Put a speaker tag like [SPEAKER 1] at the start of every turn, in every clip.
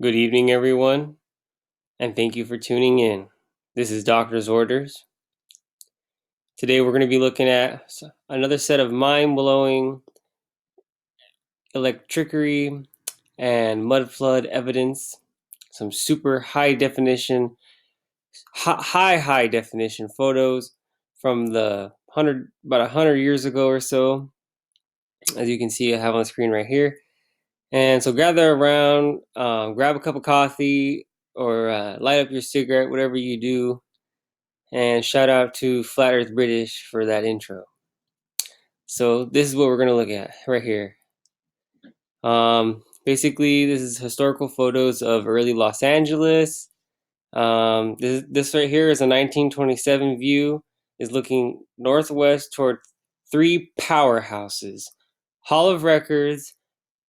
[SPEAKER 1] Good evening, everyone, and thank you for tuning in. This is Doctor's Orders. Today, we're going to be looking at another set of mind blowing electrickery and mud flood evidence, some super high definition, high definition photos from about 100 years ago or so. As you can see, I have on the screen right here. And so gather around, grab a cup of coffee, or light up your cigarette, whatever you do. And shout out to Flat Earth British for that intro. So this is what we're gonna look at right here. Basically, this is historical photos of early Los Angeles. This right here is a 1927 view. Is looking northwest toward three powerhouses: Hall of Records,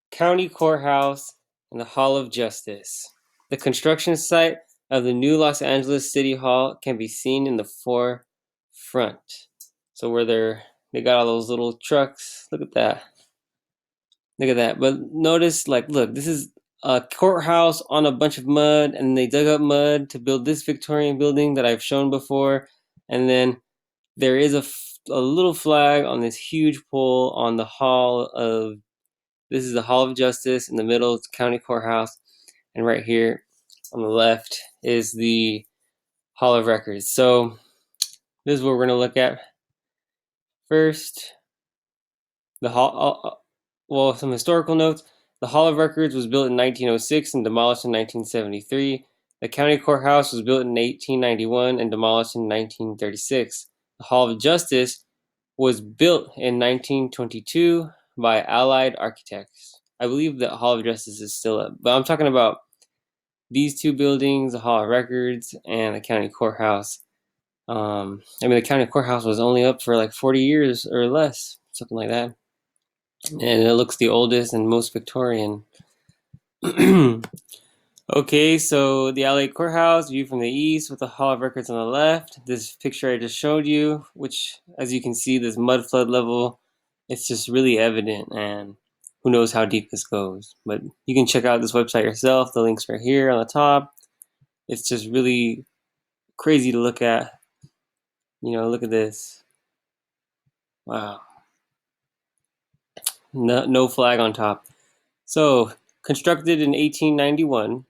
[SPEAKER 1] County Courthouse, and the Hall of Justice. The construction site of the new Los Angeles City Hall can be seen in the forefront. So where they got all those little trucks. Look at that. Look at that. But notice, look, this is a courthouse on a bunch of mud, and they dug up mud to build this Victorian building that I've shown before. And then there is a little flag on this huge pole on the Hall of. This is the Hall of Justice. In the middle, it's County Courthouse, and right here on the left is the Hall of Records. So this is what we're going to look at first. The hall. Some historical notes. The Hall of Records was built in 1906 and demolished in 1973. The County Courthouse was built in 1891 and demolished in 1936. The Hall of Justice was built in 1922 by Allied architects. I believe the Hall of Justice is still up, but I'm talking about these two buildings, the Hall of Records and the County Courthouse. The County Courthouse was only up for like 40 years or less, something like that. And it looks the oldest and most Victorian. Okay, so the LA Courthouse, view from the east with the Hall of Records on the left. This picture I just showed you, which, as you can see, this mud flood level, it's just really evident, and who knows how deep this goes. But you can check out this website yourself. The link's right here on the top. It's just really crazy to look at. Look at this. Wow. No flag on top. So, constructed in 1891,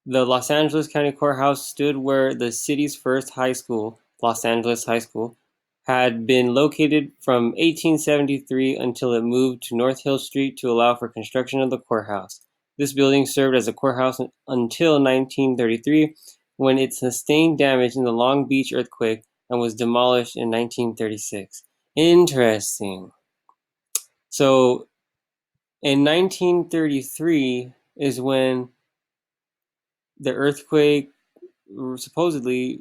[SPEAKER 1] the Los Angeles County Courthouse stood where the city's first high school, Los Angeles High School, had been located from 1873 until it moved to North Hill Street to allow for construction of the courthouse. This building served as a courthouse until 1933, when it sustained damage in the Long Beach earthquake and was demolished in 1936. Interesting. So, in 1933 is when the earthquake supposedly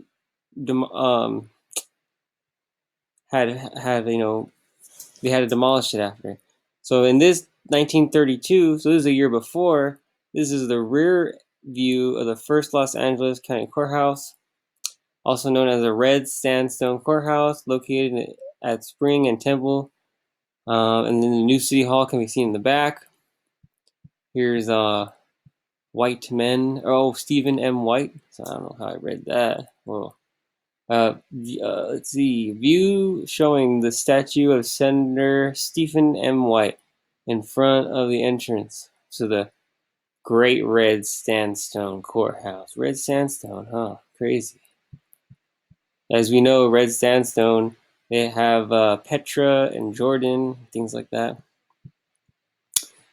[SPEAKER 1] had they had to demolish it after. So in this 1932, so this is a year before. This is the rear view of the first Los Angeles County Courthouse, also known as a red sandstone courthouse, located at Spring and Temple. And then the new City Hall can be seen in the back. Here's White Men. Oh, Stephen M. White. So I don't know how I read that. Well, let's see. View showing the statue of Senator Stephen M. White in front of the entrance to the Great Red Sandstone Courthouse. Red sandstone, huh? Crazy. As we know, red sandstone, they have Petra and Jordan, things like that.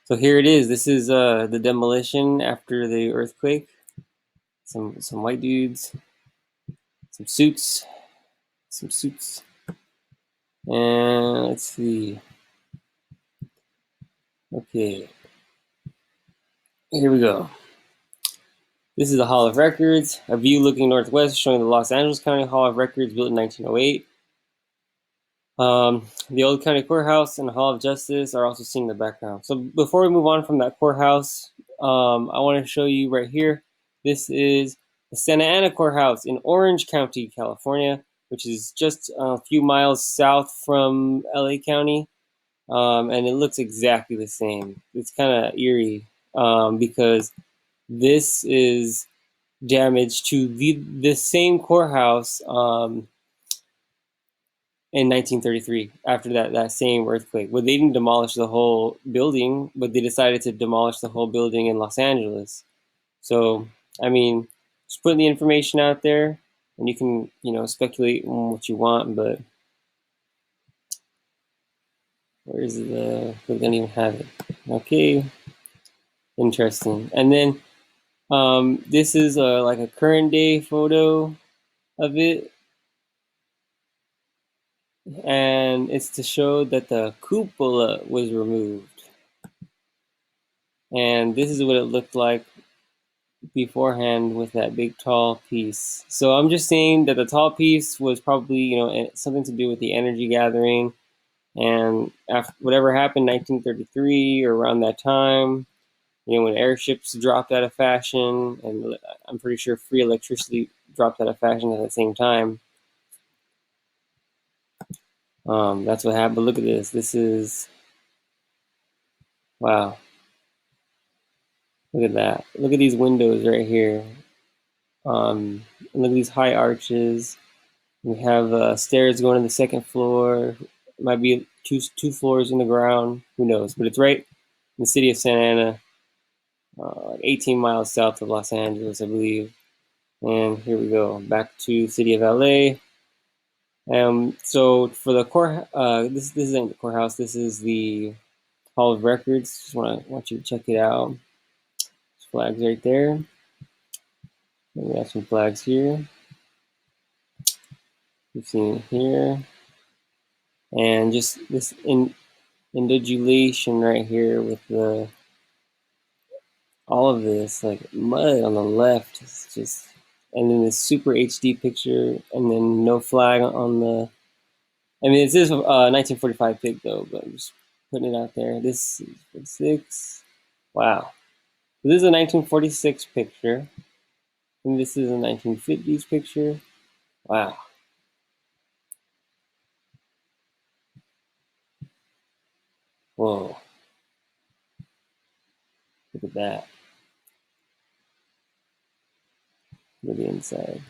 [SPEAKER 1] So here it is. This is the demolition after the earthquake. Some white dudes, some suits, and let's see. Okay, here we go. This is the Hall of Records, a view looking northwest showing the Los Angeles County Hall of Records built in 1908. The old county courthouse and the Hall of Justice are also seen in the background. So before we move on from that courthouse, I want to show you right here. This is the Santa Ana Courthouse in Orange County, California, which is just a few miles south from LA County. And it looks exactly the same. It's kind of eerie because this is damage to the same courthouse in 1933 after that same earthquake. Well, they didn't demolish the whole building, but they decided to demolish the whole building in Los Angeles. So, I mean, just putting the information out there, and you can, speculate on what you want, but where's we don't even have it. Okay, interesting. And then this is like a current day photo of it, and it's to show that the cupola was removed. And this is what it looked like beforehand with that big tall piece. So I'm just saying that the tall piece was probably, something to do with the energy gathering. And after whatever happened, 1933 or around that time, when airships dropped out of fashion, and I'm pretty sure free electricity dropped out of fashion at the same time. That's what happened. But look at this. This is, wow. Look at that. Look at these windows right here. And look at these high arches. We have stairs going to the second floor. It might be two floors in the ground. Who knows? But it's right in the city of Santa Ana, like 18 miles south of Los Angeles, I believe. And here we go, back to city of LA. So for the court, this isn't the courthouse. This is the Hall of Records. Just want you to check it out. There's flags right there. And we have some flags here. You've seen it here, and just this indulgation right here with all of this like mud on the left. It's just, and then this super HD picture, and then no flag on the. I mean, it is a 1945 pic though, but I'm just putting it out there. This is 46. Wow. This is a 1946 picture, and this is a 1950s picture. Wow. Whoa. Look at that. Look at the inside.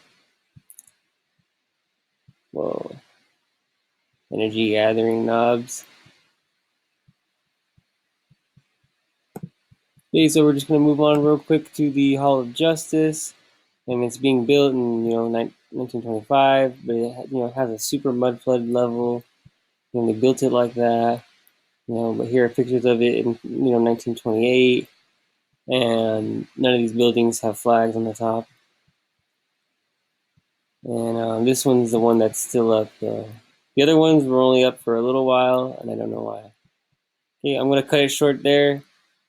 [SPEAKER 1] Whoa. Energy gathering knobs. Okay, so we're just going to move on real quick to the Hall of Justice, and it's being built in 1925, but it has a super mud flood level, and they built it like that. But here are pictures of it in 1928, and none of these buildings have flags on the top. And this one's the one that's still up. The other ones were only up for a little while, and I don't know why. Okay, I'm gonna cut it short there.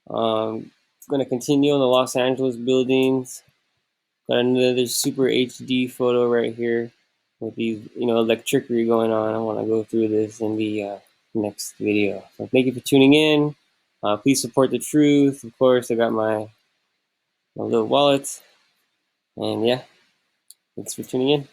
[SPEAKER 1] Gonna continue on the Los Angeles buildings. Got another super HD photo right here with these, electrickery going on. I want to go through this in the next video. So thank you for tuning in. Please support the truth. Of course, I got my little wallet. And yeah, thanks for tuning in.